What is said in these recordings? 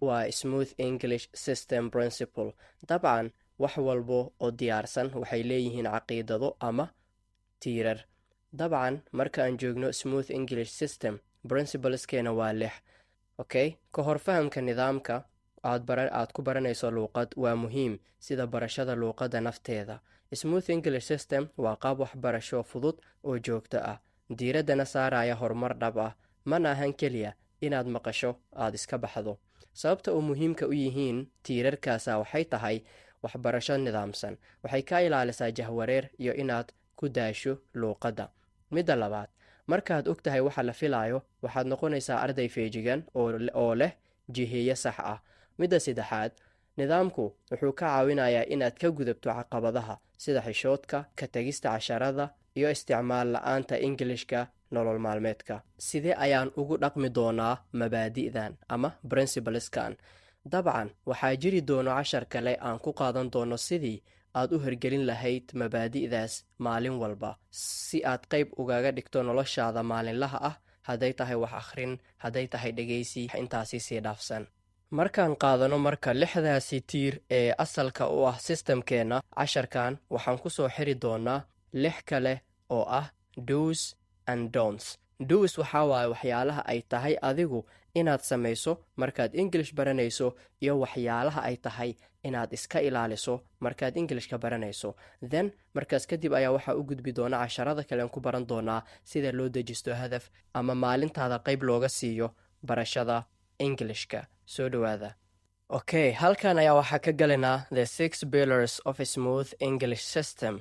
waa smooth English system principle. dabcan wax walbo oo diyaarsan waxay leeyihiin caqiidado ama tiirar. dabcan marka aan joogno smooth English system principleskeena waa 6. okay, ka hor fahamka nidaamka aad ku baranayso luuqad waa muhiim sida barashada luuqadda nafteeda. smooth English system waa qaab waxbarasho fudud oo joogto ah, diiraddana saaraya horumar dhab ah, mana ahan keliya inaad maqasho aad iska baxdo. sababta uu muhiimka u yihiin tiirarkaasa waxay tahay waxbarasho nidaamsan waxay ka ilaalisaa jahwareer iyo inaad ku daasho luuqadda. midda labaad, markaad og tahay waxa la filayo waxaad noqonaysaa arday feejigan oo leh jiheeye sax ah. midda saddexaad, nidaamku wuxuu ka caawinayaa inaad ka gudubto caqabadaha sida xishoodka, ka tagista casharada iyo isticmaal la'aanta Englishka nolol maalmeedka. sidee ayaan ugu dhaqmi doonaa mabaadi'dan ama principleskan? dabcan waxaa jiri doono cashar kale aan ku qaadan doono sidii aad u hirgelin lahayd mabaadi'daas maalin walba si aad qayb ugaga dhigto noloshaada maalinlaha ah, hadday tahay wax akhrin, hadday tahay dhegaysi, intaasi sii dhaafsan. markaan qaadano marka 6daasi tiir ee asalka u ah sistamkeena, casharkan waxaan ku soo xiri doonaa 6 kale oo ah do's and don'ts. do's waxaa waaye waxyaalaha ay tahay adigu inaad samayso markaad English baranayso iyo waxyaalaha ay tahay inaad iska ilaaliso markaad Englishka baranayso. then markaas kadib ayaa waxaa u gudbi doona casharada kale aan ku baran doonaa sida loo dejisto hadaf ama maalintaada qayb looga siiyo barashada Englishka. soo dhawaada. okay, halkan ayaa waxaa ka galanaa the 6 pillars of a smooth English system.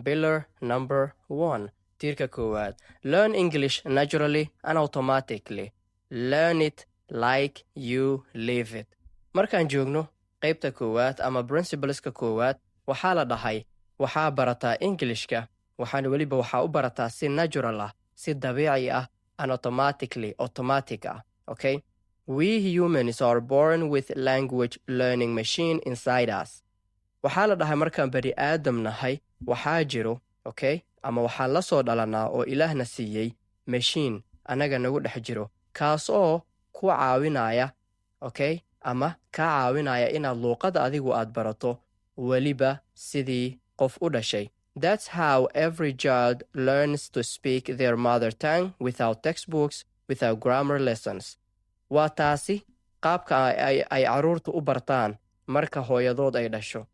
pillar number 1, tiirka koowaad, learn English naturally and automatically. learn it like you live it. markaan joogno qaybta koowaad ama principleska koowaad, waxaa la dhahay waxaa barataa Englishka waxaan weliba waxaa u barataa si natural ah, si dabiici ah, and automatic ah. okay, we humans are born with language learning machine inside us. waxaa la dhahay markaan bani aadam nahay waxaa jiro, okay, ama waxaan la soo dhalanaa oo ilaahna siiyey machine anaga nagu dhex jiro kaas oo ku caawinaya, okay, ama ka caawinaya inaad luuqadda adigu aad barato weliba sidii qof u dhashay. that's how every child learns to speak their mother tongue without textbooks, without grammar lessons. waa taasi qaabka ay carruurtu u bartaan marka hooyadood ay dhasho.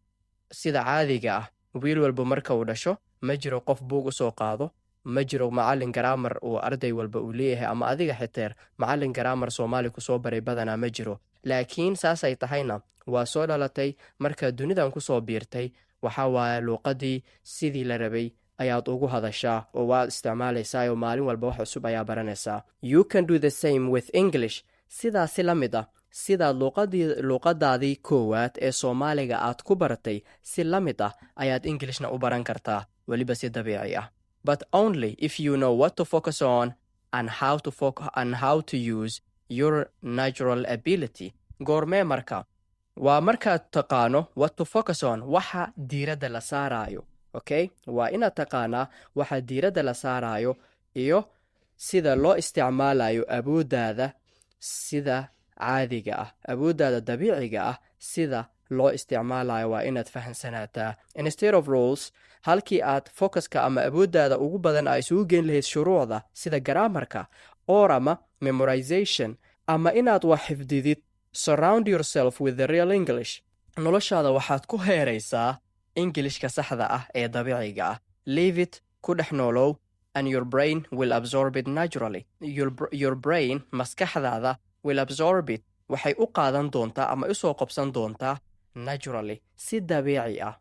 sida caadiga ah, wiil walba marka uu dhasho ma jiro qof buug u soo qaado, ma jiro macallin garaamar uu arday walba uu leeyahay, ama adiga xiteer macallin garaamar Soomaali ku soo baray badanaa ma jiro. laakiin saasay tahayna waa soo dhalatay marka dunidan ku soo biirtay, waxaa waaye luuqadii sidii la rabay ayaad ugu hadashaa oo waad isticmaalaysaa oo maalin walba wax cusub ayaa baranaysaa. you can do the same with English. sidaasi la mid ah sidaad luuqadaadii koowaad ee Soomaaliga aad ku baratay si la mid ah ayaad Englishna u baran kartaa weliba si dabiici ah, but only if you know what to focus on and how to use your natural ability. goormee marka? waa markaad taqaano what to focus on, waxa diiradda la saarayo. okay, waa inaad taqaanaa waxa diiradda la saarayo iyo sida loo isticmaalayo awooddaada sida caadiga ah, awooddaada dabiiciga ah sida loo isticmaalayo waa inaad fahansanaataa. instead of rules, halkii aad focuska ama awooddaada ugu badan ay isugu geyn lahayd shuruucda sida garaamarka or ama memorization ama inaad wax xifdidid, surround yourself with the real English. noloshaada waxaad ku heeraysaa Englishka saxda ah ee dabiiciga ah. live it, ku dhex noolow, and your brain will absorb it naturally. your brain, maskaxdaada, will absorb it, waxay u qaadan doontaa ama u soo qobsan doontaa naturally, si dabiici ah.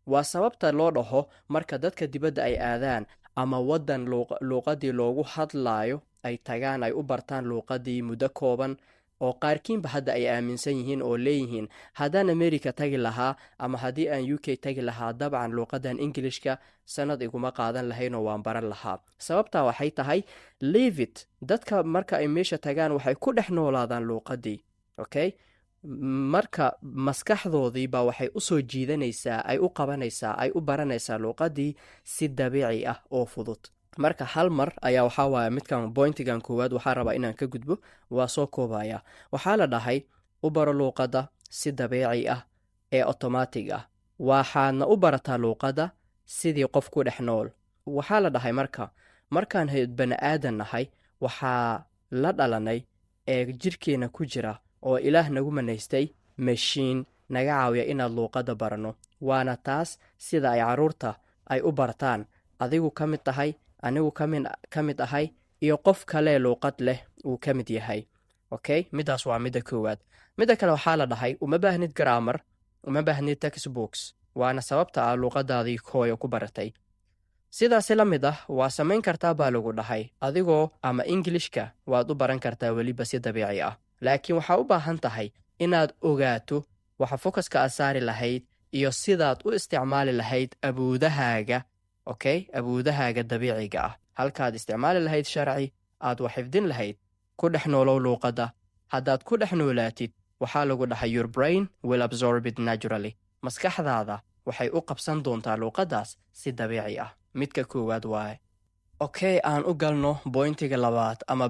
waa sababta loo dhaho marka dadka dibadda ay aadaan ama waddan luuqadii loogu hadlaayo ay tagaan ay u bartaan luuqadii muddo kooban, oo qaarkiinba hadda ay aaminsan yihiin oo leeyihiin haddaan America tagi lahaa ama haddii aan UK tagi lahaa dabcan luuqadan Englishka sanad iguma qaadan lahaynoo waan baran lahaa. sababtaa waxay tahay leave it, dadka marka ay meesha tagaan waxay ku dhex noolaadaan luuqadii. okay, marka maskaxdoodii baa waxay u soo jiidanaysaa, ay u qabanaysaa, ay u baranaysaa luuqadii si dabiici ah oo fudud. marka hal mar ayaa waxaa waaye midkan pointigan koowaad waxaa rabaa inaan ka gudbo, waa soo koobaya. waxaa la dhahay u baro luuqadda si dabiici ah ee otomaatig ah waxaadna u barataa luuqadda sidii qof ku dhex nool waxaa la dhahay markaan bani'aadan nahay waxaa la dhalanay ee jirhkeenna ku jira oo ilaah nagu manaystay mashiin naga caawiya inaad luuqadda baranno waana taas sida ay carruurta ay u bartaan adigu ka mid tahay anigu ka mid ahay iyo qof kale luuqad leh uu ka mid yahay okay midaas waa midda koowaad midda kale waxaa la dhahay uma baahnid grammar uma baahnid textbooks waana sababta ah luuqadaadii hooyo ku baratay sidaasi la mid ah waa samayn kartaa baa lagu dhahay adigoo ama ingilishka waad u baran kartaa weliba si dabiici ah laakiin waxaa u baahan tahay inaad ogaato waxa fokaska aad saari lahayd iyo sidaad u isticmaali lahayd awoodahaaga okay awoodahaaga dabiiciga ah halkaad isticmaali lahayd sharci aad wax xifdin lahayd ku dhex noolow luuqadda haddaad ku dhex noolaatid waxaa lagu dhahay your brain will absorb it naturally maskaxdaada waxay u qabsan doontaa luuqaddaas si dabiici ah midka koowaad waaye okay aan u galno bointiga labaad ama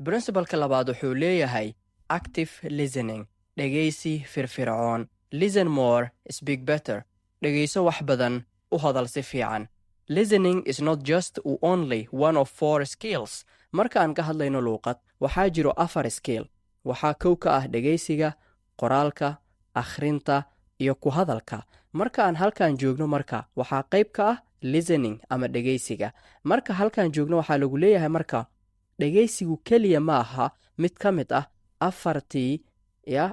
princibalka labaad wuxuu leeyahay active listening dhegaysi firfircoon listen more speak better dhegayso wax badan u hadal si fiican listening is not just only one of 4 skills markaan ka hadlayno luuqad waxaa jiro 4 skill waxaa kow ka ah dhegaysiga qoraalka akhrinta iyo ku hadalka markaan halkaan joogno waxaa qayb ka ah listening ama dhegaysiga marka halkaan joogno waxaa lagu leeyahay dhegaysigu keliya ma aha mid ka mid ah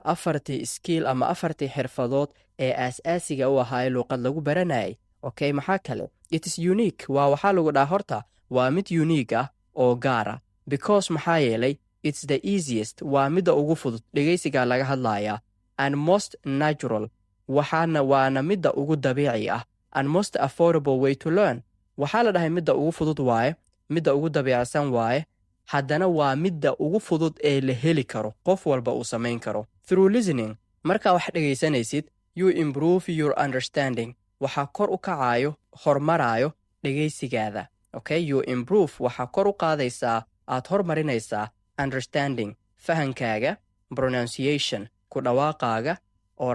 afartii skill ama 4 xirfadood ee aas-aasiga u ahaa luuqad lagu baranayay okay maxaa kale it is unique waxaa lagu dhaha horta waa mid unique ah oo gaara because maxaa yeelay it's the easiest waa midda ugu fudud dhegaysigaa laga hadlayaa and most natural waana midda ugu dabiici ah and most affordable way to learn waxaa la dhahay midda ugu fudud waaye midda ugu dabiicsan waaye haddana waa midda ugu fudud ee la heli karo qof walba uu samayn karo through listening markaa wax dhegaysanaysid you improve your understanding waxaa kor u kacaayo hormaraayo dhegaysigaada okay you improve waxaa kor u qaadaysaa aad hormarinaysaa understanding fahankaaga pronunciation ku dhawaaqaaga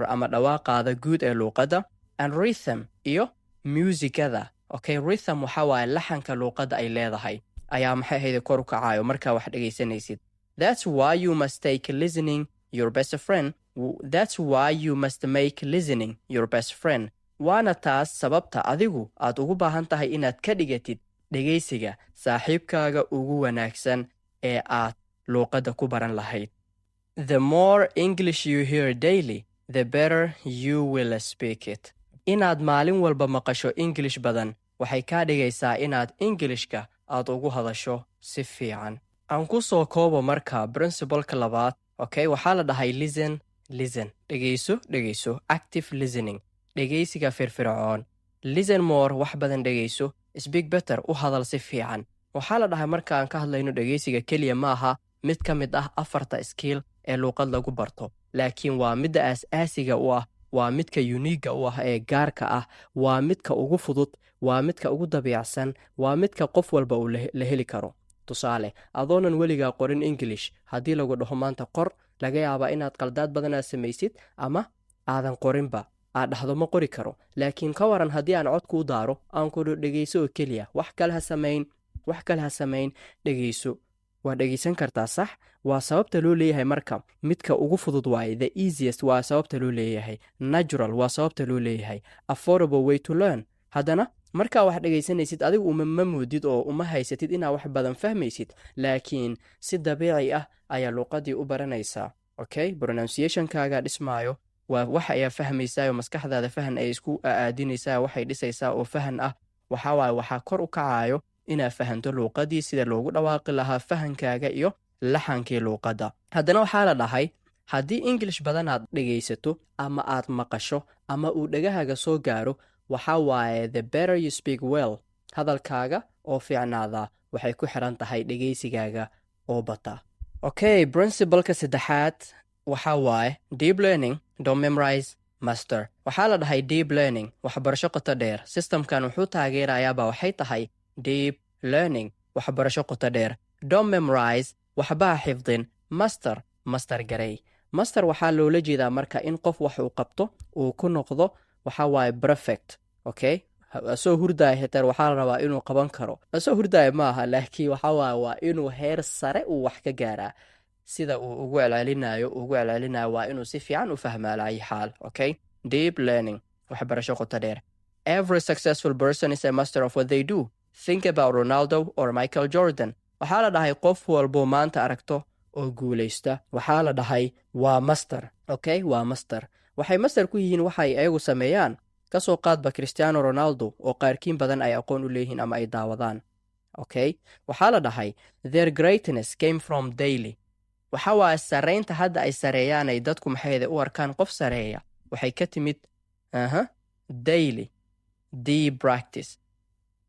ama dhawaaqaada guud ee luuqadda and rhythm iyo muusikada okay rhythm waxaa waaye laxanka luuqadda ay leedahay ayaa maxay ahayd kor u kacaayo markaa wax dhegaysanaysid that's why you must take listening your best friend that's why you must make listening your best friend waana taas sababta adigu aad ugu baahan tahay inaad ka dhigatid dhegaysiga saaxiibkaaga ugu wanaagsan ee aad luuqadda ku baran lahayd the more English you hear daily the better you will speak it inaad maalin walba maqasho English badan waxay kaa dhigaysaa inaad Englishka aad ugu hadasho si fiican aan ku soo koobo princibalka labaad okay waxaa la dhahay listen dhegayso active listening dhegaysiga firfircoon listen more wax badan dhegayso speak better u hadal si fiican waxaa la dhahay markaan ka hadlayno dhegaysiga keliya ma aha mid ka mid ah 4 skill ee luuqad lagu barto laakiin waa midda aas-aasiga u ah waa midka unique u ah ee gaarka ah waa midka ugu fudud waa midka ugu dabiicsan waa midka qof walba uu la heli karo tusaale adoonan weligaa qorin English haddii lagu dhaho maanta qor laga yaabaa inaad qaldaad badan samaysid ama aadan qorinba aad dhahdo ma qori karo laakiin ka waran haddii aan cod kuu daaro aan ku dhegayso oo keliya wax kale ha samayn dhegayso waa dhegaysan kartaa sax waa sababta loo leeyahay midka ugu fudud waaye the easiest waa sababta loo leeyahay natural waa sababta loo leeyahay affordable way to learn haddana markaa wax dhegaysanaysid adigu ma moodid oo uma haysatid inaad wax badan fahmaysid laakiin si dabiici ah ayaa luuqadii u baranaysaa okay pronunciationkaaga dhismaayo waa wax ayaa fahmaysaa oo maskaxdaada fahan ay isku aadinaysaa waxay dhisaysaa oo fahan ah waxaa kor u kacaayo inaad fahanto luuqadii sida loogu dhawaaqi lahaa fahankaaga iyo laxankii luuqadda haddana waxaa la dhahay haddii English badan aad dhegaysato ama aad maqasho ama uu dhagahaaga soo gaaro waxaa waaye the better you speak well hadalkaaga oo fiicnaada waxay ku xiran tahay dhegaysigaaga oo bata okay princibalka saddexaad waxaa waaye deep learning don't memorize master waxaa la dhahay deep learning waxbarasho qoto dheer systemkan wuxuu taageerayaaba waxay tahay deep learning waxbarasho qoto dheer don't memorize waxba xifdin master master garay. Master waxaa loola jeedaa marka in qof wax uu qabto uu ku noqdo waxaa waaye perfect, okay? Asoo hurdaya xitaa waxaa la rabaa inuu qaban karo. Asoo hurdaya maaha, laakiin waxaa waaye waa inuu heer sare uu wax ka gaaraa. sida uu ugu celcelinayo waa inuu si fiican u fahmaalaay xaal, okay? Deep learning, waxbarasho qoto dheer. Every successful person is a master of what they do. Think about Ronaldo or Michael Jordan. Waxaa la dhahay qof walbo maanta aragto oo guulaysta, waxaa la dhahay waa master, okay? Waa master. Waxay master ku yihiin waxay ayagu sameeyaan. Ka soo qaadba Cristiano Ronaldo oo qaarkiin badan ay aqoon u leeyihiin ama ay daawadaan, okay? Waxaa la dhahay their greatness came from daily. waxaa waaye saraynta hadda ay sareeyaan ay dadku maxayda u arkaan qof sareeya waxay ka timid daily deep practice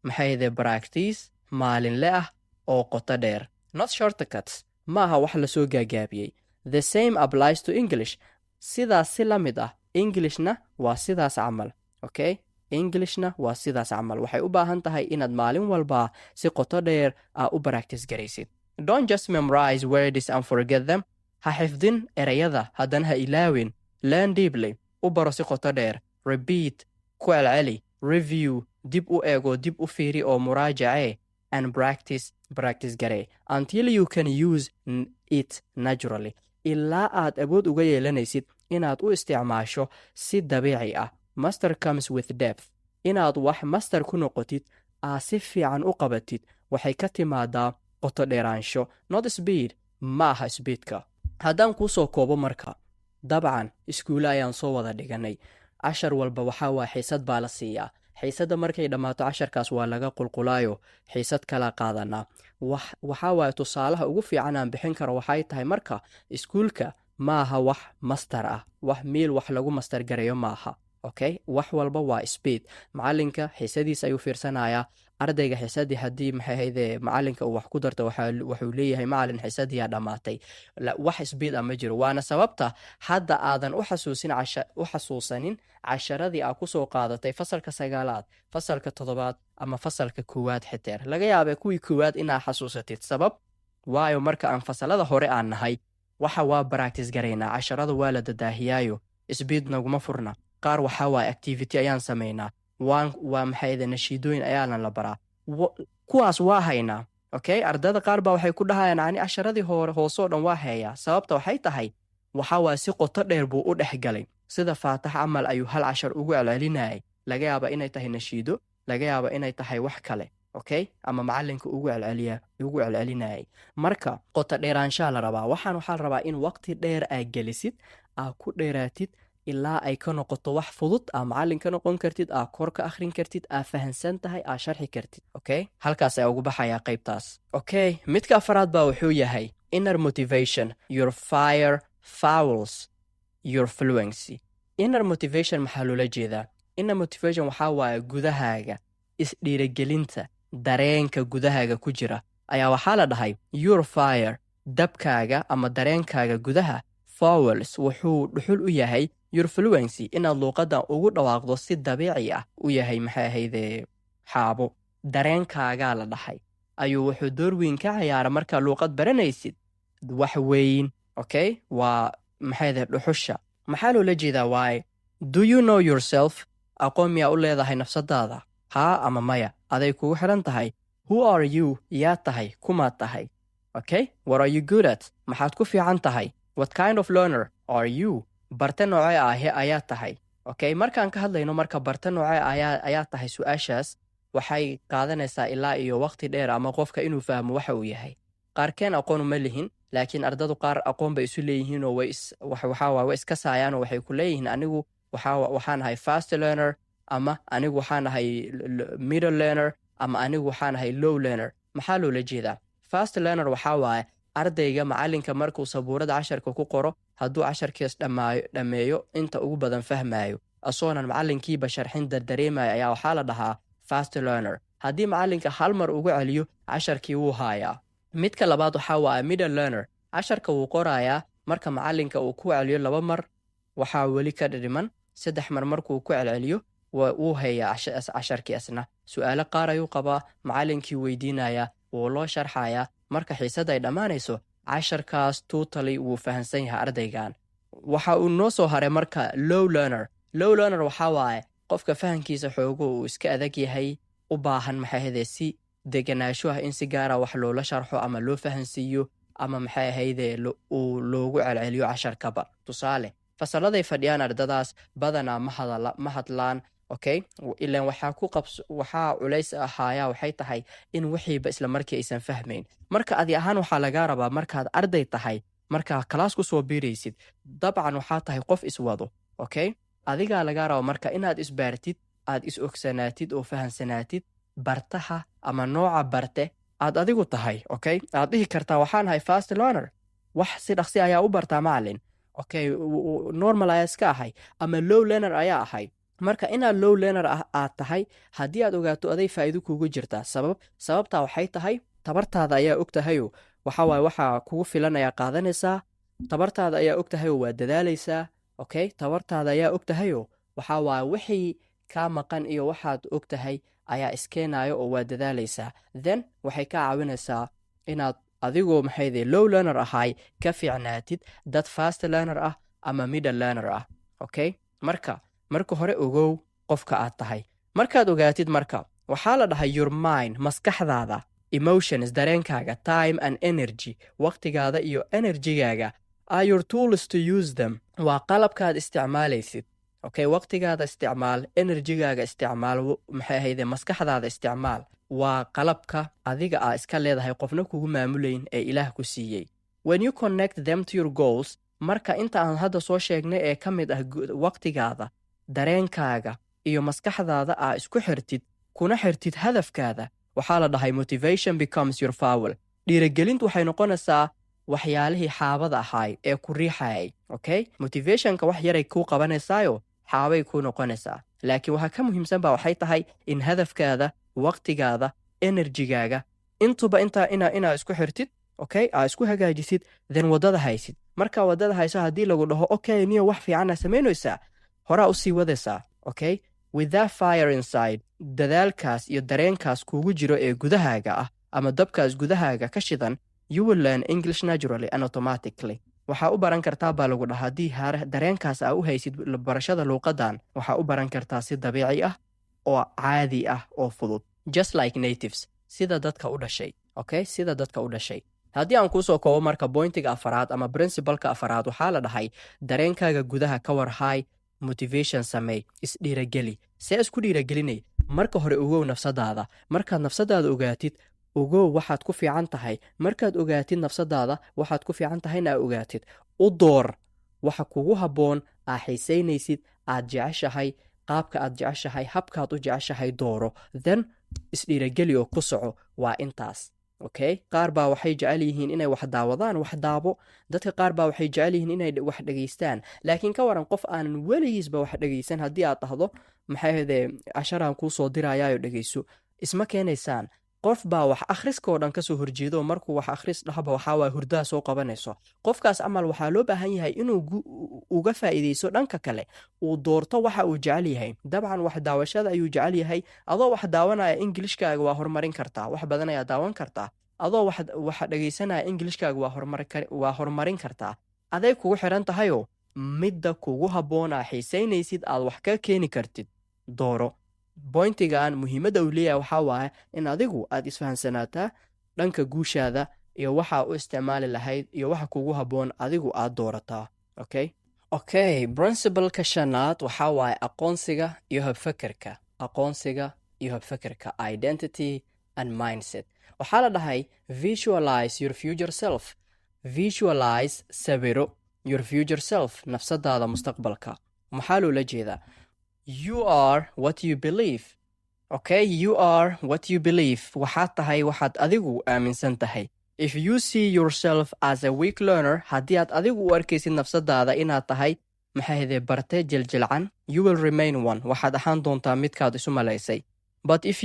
maxayda practice maalinle ah oo qoto dheer, not shortcuts, maaha wax la soo gaagaabiyey. The same applies to English. sidaas si la mid ah Englishna waa sidaas camal, okay? Englishna waa sidaas camal. waxay u baahan tahay inaad maalin walba si qoto dheer u practice garaysid. Don't just memorize words and forget them. Ha xifdin erayada haddana ha ilaawin. Learn deeply. U baro si qoto dheer. Repeat. Ku celceli. Review. Dib u eego, dib u fiiri oo muraajace. And practice garee. Until you can use it naturally. Ilaa aad awood uga yeelanaysid inaad u isticmaasho si dabiici ah. Master comes with depth. Inaad wax master ku noqotid si fiican u qabatid waxay ka timaadaa qoto dheeraansho, not speed, maaha speedka. haddaan kuu soo koobo marka, dabcan iskuula ayaan soo wada dhiganay. cashar walba waxaa waa xiisad baa la siiyaa. xiisadda markay dhammaato casharkaas waa laga qulqulaayo, xiisad kala qaadanaa. waxaa waaye tusaalaha ugu fiican aan bixin karo waxay tahay marka iskuulka maaha wax master ah, wax meel wax lagu master garayo maaha, okay? wax walba waa speed. macalinka xiisadiisa ayuu fiirsanayaa. ardayga xiisadii haddii maxayde macalinka uu wax ku darto wuxuu leeyahay macalin xiisadiyaa dhammaatay. wax speed ma jiro. waana sababta hadda aadan u xasuusanin casharadii aa ku soo qaadatay fasalka 9aad, fasalka 7aad ama fasalka 1aad xiteer. laga yaabee kuwii 1aad inaa xasuusatid. sabab waayo marka aan fasalada hore aan nahay waxa waa practice garaynaa. casharada waa la dadaahiyaayo, speed naguma furna. qaar waxaa waa activity ayaan samaynaa. waa maxayda nashiidooyin ayaana la baraa. kuwaas waa haynaa, okay? ardada qaar baa waxay ku dhahayaan ani casharadii hoosoo dhan waa hayaa. sababta waxay tahay waxaa waa si qoto dheer buu u dhex galay. sida faatax camal ayuu hal cashar ugu celcelinayay. laga yaaba inay tahay nashiido, laga yaaba inay tahay wax kale, okay? ama macalinka ugu celcelinayay. marka qoto dheeraanshaa la rabaa. waxaa la rabaa in waqti dheer aa gelisid, aa ku dheeraatid ilaa ay ka noqoto wax fudud aa macalin ka noqon kartid, aa kor ka akhrin kartid, aa fahansan tahay, aa sharxi kartid, okay? halkaas ayaa ugu baxayaa qaybtaas, okay? midka afaraad baa wuxuu yahay inner motivation. Your fire fuels your fluency. Inner motivation maxaa loola jeedaa? Inner motivation waxaa waaye gudahaaga isdhiirigelinta, dareenka gudahaaga ku jira ayaa waxaa la dhahay your fire. dabkaaga ama dareenkaaga gudaha fuels wuxuu dhuxul u yahay your fluency. inaad luuqadan ugu dhawaaqdo si dabiici ah u yahay maxay ahayde xaabo. dareenkaagaa la dhahay ayuu wuxuu door weyn ka ciyaara markaa luuqad baranaysid. wax weyn, okay? waa maxayde dhuxusha. maxaa loola jeedaa waaye do you know yourself? aqoon miyaa u leedahay nafsadaada? haa ama maya, aday kugu xiran tahay. who are you? yaa tahay, kumaad tahay, okay? what are you good at? maxaad ku fiican tahay? what kind of learner are you? barte noocee ayaa tahay, okay? markaan ka hadlayno marka barte noocee ayaa tahay, su-aashaas waxay qaadanaysaa ilaa iyo waqti dheer ama qofka inuu fahmo waxa uu yahay. qaarkeen aqoon uma lihin, laakiin ardadu qaar aqoon bay isu leeyihiinoo way iska saayaanoo waxay ku leeyihiin anigu waxaan ahay fast learner, ama anigu waxaan ahay middle learner, ama anigu waxaan ahay low learner. maxaa loola jeedaa? fast learner waxaa waaye ardayga macalinka markuu sabuurada casharka ku qoro hadduu casharkiis dhammeeyo inta ugu badan fahmaayo asoonan macalinkiiba sharxin dardareemayo ayaa waxaa la dhahaa fast learner. haddii macalinka hal mar ugu celiyo casharkii wuu haayaa. midka labaad waxaa waa middle learner. casharka wuu qorayaa, marka macalinka uu ku celiyo 2 mar waxaa weli ka dhiman, 3 mar markuu ku celceliyo wuu hayaa casharkii asna. su-aalo qaar ayuu qabaa, macalinkii weydiinayaa, wuu loo sharxayaa. marka xiisada ay dhammaanayso casharkaas totally wuu fahansan yahay ardaygan. waxa uu noo soo haray marka low learner waxaa waaye qofka fahankiisa xoogo uu iska adag yahay, u baahan maxay ahayde si deganaasho ah in si gaara wax loola sharxo ama loo fahansiiyo ama maxay ahayde loogu celceliyo casharkaba. tusaale fasaladay fadhiyaan ardadaas badanaa ma hadlaan, okay, ilaan waxaa culays ahaaya waxay tahay in wixiiba isla markii aysan fahmayn. marka adi ahaan waxaa lagaa rabaa markaad arday tahay, markaa kalaas ku soo biiraysid, dabcan waxaa tahay qof iswado, okay, adigaa lagaa raba marka inaad isbaartid, aad is ogsanaatid oo fahansanaatid bartaha ama nooca barte aad adigu tahay, okay. aad dhihi kartaa waxaan ahay fast learner, wax si dhaqsi ayaa u bartaa macallin, okay, normal ayaa iska ahay, ama low learner ayaa ahay. marka inaad low learner aad tahay haddii aad ogaato aday faa'iido kugu jirtaa. sababtaa waxay tahay tabartaada ayaa og tahayo waxaa waaye waxaa kugu filan ayaa qaadanaysaa, tabartaada ayaa og tahayoo waa dadaalaysaa, okay, tabartaada ayaa og tahayo waxaa waaye wixii kaa maqan iyo waxaad og tahay ayaa iskeenayo oo waa dadaalaysaa. then waxay ka caawinaysaa inaad adigoo maxayde low learner ahay ka fiicnaatid dad fast learner ah ama middle learner ah, okay. marka hore ogow qofka aad tahay. markaad ogaatid marka waxaa la dhahay your mind, maskaxdaada, emotions, dareenkaaga, time and energy, waqtigaada iyo enerjigaaga are your tools to use them. waa qalabkaad isticmaalaysid, okay. waqtigaada isticmaal, enerjigaaga isticmaal, maxay ahayde maskaxdaada isticmaal. waa qalabka adiga aa iska leedahay, qofna kugu maamulayn ee ilaah ku siiyey. when you connect them to your goals, marka inta aan hadda soo sheegnay ee ka mid ah waqtigaada, dareenkaaga iyo maskaxdaada aa isku xirtid, kuna xirtid hadafkaada, waxaa la dhahay motivation becomes your fuel. dhiirigelintu waxay noqonaysaa waxyaalihii xaabada ahaay ee ku riixayay, okay. motivationka wax yaray kuu qabanaysaayo xaabay kuu noqonaysaa, laakiin waxaa ka muhiimsan baa waxay tahay in hadafkaada, waqtigaada, enerjigaaga intuba inaa isku xirtid, okay, aa isku hagaajisid, then waddada haysid. markaa waddada hayso haddii lagu dhaho okay niyo wax fiicanaa samaynaysaa, horaa usii wadaysaa, okay. with that fire inside, dadaalkaas iyo dareenkaas kuugu jiro ee gudahaaga ah ama dabkaas gudahaaga ka shidan, you will learn English naturally and automatically. waxaa u baran kartaa baa lagu dhaha haddii dareenkaas aa u haysid barashada luuqadan, waxaa u baran kartaa si dabiici ah oo caadi ah oo fudud, just like natives, sida dadka u dhashay, okay, sida dadka u dhashay. haddii aan kuusoo koobo marka bointiga afaraad ama princibalka afaraad, waxaa la dhahay dareenkaaga gudaha ka warhaay, motivation sameey, isdhiirageli. see isku dhiiragelinay? marka hore ogow nafsadaada. markaad nafsadaada ogaatid, ogow waxaad ku fiican tahay. markaad ogaatid nafsadaada waxaad ku fiican tahayna aa ogaatid, u door waxa kugu habboon, aa xiisaynaysid, aad jeceshahay, qaabka aad jeceshahay, habkaad u jeceshahay dooro, then isdhiirageli oo ku soco. waa intaas, okay. qaar baa waxay jecel yihiin inay wax daawadaan, wax daabo. dadka qaar baa waxay jecel yihiin inay wax dhegaystaan. laakiin ka waran qof aanan weligiisba wax dhegaysan, haddii aad dhahdo maxay ahayde casharaan kuu soo dirayaayo dhegayso, isma keenaysaan. qof baa wax akhriskoo dhan ka soo horjeedo, markuu wax akhris dhahba waxaa waa hurdaa soo qabanayso. qofkaas camal waxaa loo baahan yahay inuu uga faa'iidayso dhanka kale, uu doorto waxa uu jecel yahay. dabcan wax daawashada ayuu jecel yahay. adoo wax daawanaya ingilishkaaga waa horumarin kartaa, wax badan ayaa daawan kartaa. adoo wax dhegaysanaya ingilishkaaga waa horumarin kartaa. aday kugu xiran tahayoo midda kugu habboonaa xiisaynaysid aad wax ka keeni kartid dooro. bointigan muhiimadda uu leeyahay waxaa waaye in adigu aad isfahansanaataa dhanka guushaada iyo waxa u isticmaali lahayd iyo waxa kugu habboon adigu aad doorataa, okay. princibalka shanaad waxaa waaye aqoonsiga iyo habfakerka, identity and mindset. waxaa la dhahay visualize your future self. visualize sawiro your future self, nafsadaada mustaqbalka. maxaa loola jeedaa? you are what you believe, okay. you are what you believe. waxaad tahay waxaad adigu aaminsan tahay. if you see yourself as a weak learner, haddii aad adigu u arkaysid nafsadaada inaad tahay maxayde barte jiljilcan, you will remain one. waxaad ahaan doontaa midkaad isu malaysay. but if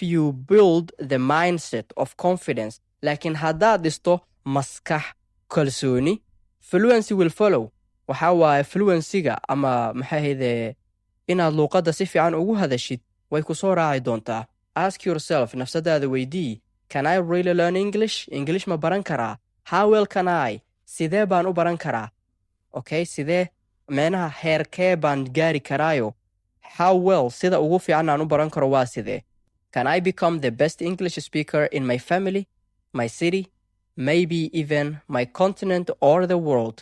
you build the mindset of confidence, laakiin haddaad dhisto maskax kalsooni, fluency will follow. waxaa waaye fluencyga ama maxayde inaad luuqadda si fiican ugu hadashid way ku soo raaci doontaa. ask yourself, nafsadaada weydii, can I really learn English? English ma baran karaa? how well can I sidee baan u baran karaa okay sidee meenaha heerkee baan gaari karaayo how well sida ugu fiican aan u baran karo waa sidee can I become the best English speaker in my family my city maybe even my continent or the world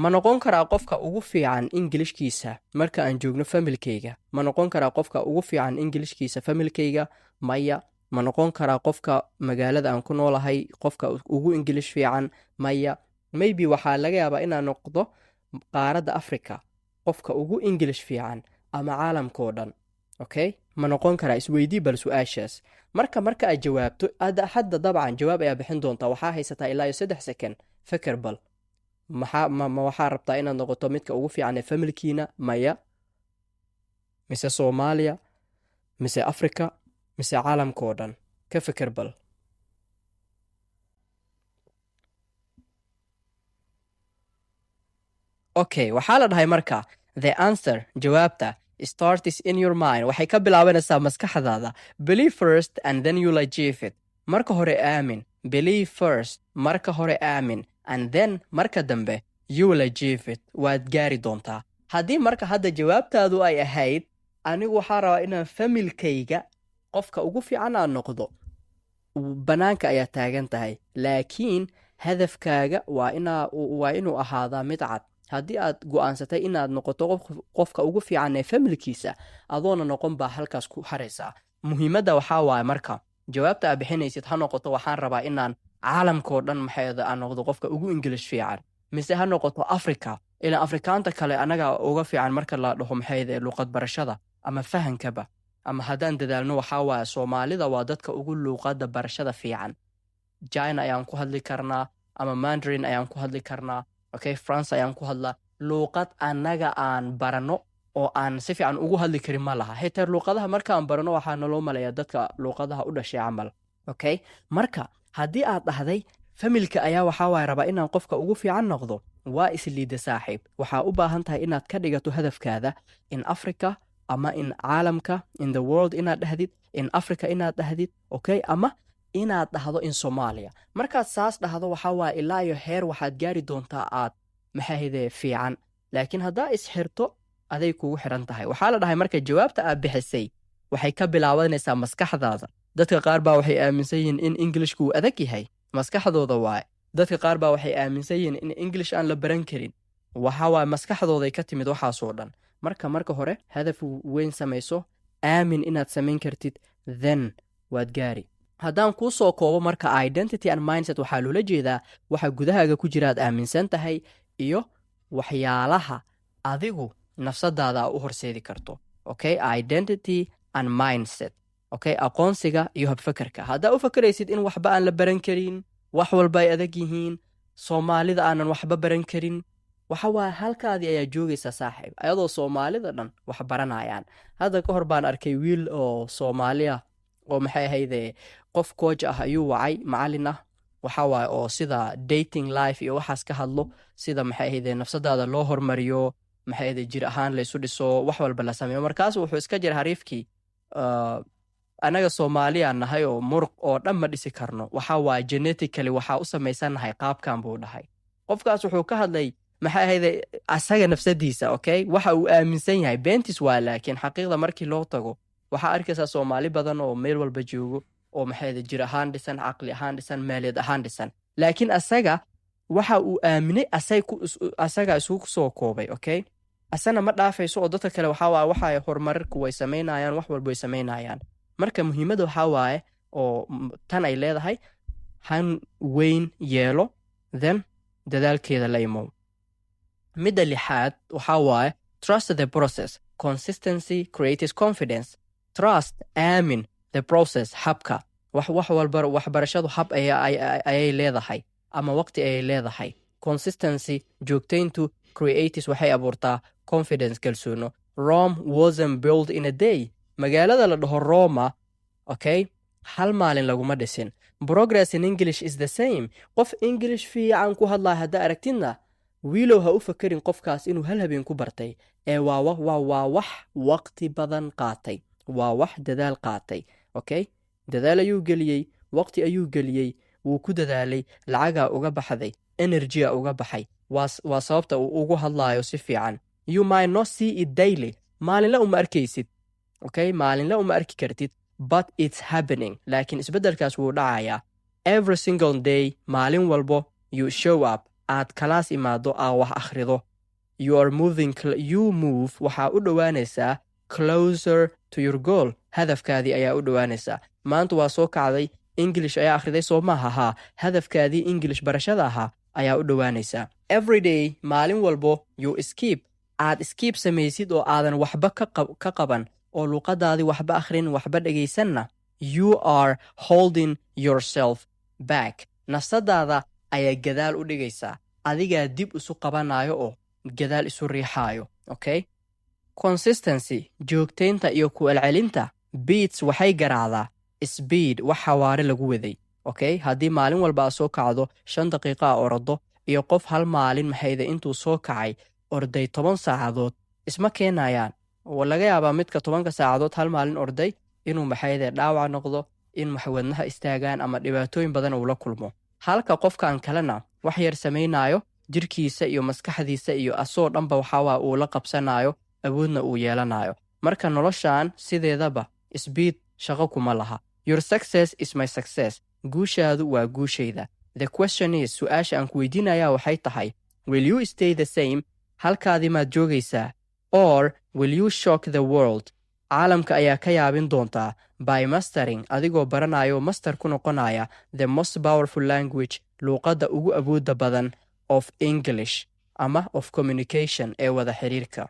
ma noqon karaa qofka ugu fiican Englishkiisa marka aan joogno familkayga ma noqon karaa qofka ugu fiican Englishkiisa familkayga maya ma noqon karaa qofka magaalada aan ku noolahay qofka ugu English fiican maya maybe waxaa laga yaabaa inaan noqdo qaaradda Afrika qofka ugu English fiican ama caalamkoo dhan okay ma noqon karaa isweydii bal su'aashaas marka aad jawaabto hadda dabcan jawaab ayaa bixin doontaa waxaa haysataa ilaa 3 second fakar bal waxaa rabtaa inaad noqoto midka ugu fiican ee familkiina maya mise Soomaaliya mise Afrika mise caalamkoo dhan ka fakar bal okay waxaa la dhahay marka the answer jawaabta starts in your mind waxay ka bilaabanaysaa maskaxdaada believe first and then you'll achieve it marka hore aamin believe first marka hore aamin and then marka dambe you will achieve it waad gaari doontaa haddii marka hadda jawaabtaadu ay ahayd anigu waxaa rabaa inaan familkayga qofka ugu fiican aan noqdo banaanka ayaa taagan tahay laakiin hadafkaaga waa inuu ahaadaa mid cad haddii aad go'aansatay inaad noqoto qofka ugu fiican ee familkiisa adoona noqon baa halkaas ku haraysaa muhiimadda waxaa waaye marka jawaabta aad bixinaysid ha noqoto waxaan rabaa inaan caalamkoo dhan maxayda aan noqdo qofka ugu English fiican mise ha noqoto Afrika ilaa Afrikaanta kale anaga uga fiican marka la dhaho maxayda luqad barashada ama fahankaba ama haddaan dadaalno waxaa waaye Soomaalida waa dadka ugu luqadda barashada fiican China ayaan ku hadli karnaa ama Mandarin ayaan ku hadli karnaa okay France ayaan ku hadlaa luqad anaga aan barano oo aan si fiican ugu hadli karin ma laha xitaa luqadaha marka aan barano waxaa naloo maleeyaa dadka luqadaha u dhashay camal okay marka haddii aad dhahday familka ayaa waxaa waay rabaa inaan qofka ugu fiican noqdo waa isliida saaxiib waxaa u baahan tahay inaad ka dhigato hadafkaada in Africa ama in caalamka in the world inaad dhahdid in Africa inaad dhahdid okay ama inaad dhahdo in Soomaaliya markaad saas dhahdo waxaa waay ilaa iyo heer waxaad gaari doontaa aad maxayde fiican laakiin haddaa isxirto aday kugu xiran tahay waxaa la dhahay marka jawaabta aad bixisay waxay ka bilaabanaysaa maskaxdaada dadka qaar baa waxay aaminsan yihiin in Englishku uu adag yahay maskaxdooda waay dadka qaar baa waxay aaminsan yihiin in English aan la baran karin waxa waay maskaxdooday ka timid waxaasoo dhan marka hore hadaf weyn samayso aamin inaad samayn kartid then waad gaari haddaan kuu soo koobo marka identity and mindset waxaa loola jeedaa waxa gudahaaga ku jira aad aaminsan tahay iyo waxyaalaha adigu nafsadaada u horseedi karto okay identity and mindset okay aqoonsiga iyo habfakarka haddaa u fakaraysid in waxba aan la baran karin wax walba ay adag yihiin Soomaalida aanan waxba baran karin waxa waa halkaadii ayaa joogaysa saaxiib ayadoo Soomaalida dhan wax baranayaan hadda ka hor baan arkay wiil oo Soomaaliya oo maxay ahayde qof coach ah ayuu wacay macallin ah waxa waa oo sida dating life iyo waxaas ka hadlo sida maxay ahayde nafsadaada loo hormariyo maxay ahayde jir ahaan la isu dhiso wax walba la sameeyo markaas wuxuu iska jir hariifkii anaga Soomaaliya nahay oo muruq oo dhan ma dhisi karno waxa waa genetically waxa u samaysanahay qaabkan buu dhahay qofkaas wuxuu ka hadlay maxay ahayde asaga nafsadiisa okay waxa uu aaminsan yahay bentis waa laakiin xaqiiqda markii loo tago waxa arkaysaa Soomaali badan oo meel walba joogo oo maxay jir ahaan dhisan aqli ahaan dhisan maaliyad ahaan dhisan laakiin asaga waxa uu aaminay asaga isugu soo koobay okay asana ma dhaafayso oo dadka kale waxa ay horumarku way sameynayaan wax walba way sameynayaan marka muhiimada waxa waaye oo tan ay leedahay han weyn yeelo then dadaalkeeda la imo midda lixaad waxa waaye trust the process consistency creates confidence trust aamin the process habka wax walba waxbarashadu hab ayay leedahay ama waqti ayay leedahay consistency joogtayntu creates waxay abuurtaa confidence kalsoono Rome wasn't built in a day magaalada la dhaho Roma okay hal maalin laguma dhisin progress in English is the same qof English fiican ku hadlaa hadda aragtidna wiilow ha u fakirin qofkaas inuu hal habeen ku bartay ee waa wax waqti badan qaatay waa wax dadaal qaatay okay dadaal ayuu geliyey waqti ayuu geliyey wuu ku dadaalay lacagaa uga baxday energya uga baxay waa sababta uu ugu hadlaayo si fiican you might not see it daily maalinle uma arkaysid okay maalinle uma arki kartid but it's happening laakiin isbeddelkaas wuu dhacayaa every single day maalin walbo you show up aad kalaas imaado aa wax akhrido you move waxaa u dhowaanaysaa closer to your goal hadafkaadii ayaa u dhowaanaysaa maanta waa soo kacday English ayaa akhriday soo maaha haa hadafkaadii English barashada ahaa ayaa u dhowaanaysaa every day maalin walbo you aad skip samaysid oo aadan waxba ka qaban oo luqadaadii waxba akhrin waxba dhegaysanna you are holding yourself back nafsadaada ayaa gadaal u dhigaysaa adigaa dib isu qabanayo oo gadaal isu riixaayo okay consistency joogtaynta iyo ku celcelinta beats waxay garaacdaa speed wax xawaare lagu waday okay haddii maalin walba aad soo kacdo 5 daqiiqo ordo iyo qof hal maalin maxayda intuu soo kacay orday 10 saacadood isma keenayaan oo laga yaabaa midka 10 saacadood hal maalin orday inuu maxayda dhaawac noqdo in maxwadnaha istaagaan ama dhibaatooyin badan uu la kulmo halka qofkan kalena wax yar samaynayo jirkiisa iyo maskaxdiisa iyo asoo dhanba waxa uu la qabsanayo awoodna uu yeelanayo marka noloshaan sideedaba speed shaqo kuma laha your success is my success guushaadu waa guushayda the question is su'aasha aan ku weydiinayaa waxay tahay will you stay the same halkaadii maad joogaysaa or will you shock the world caalamka ayaa ka yaabin doontaa by mastering adigoo baranayo master ku noqonaya the most powerful language luqadda ugu awoodda badan of English ama of communication ee wada xiriirka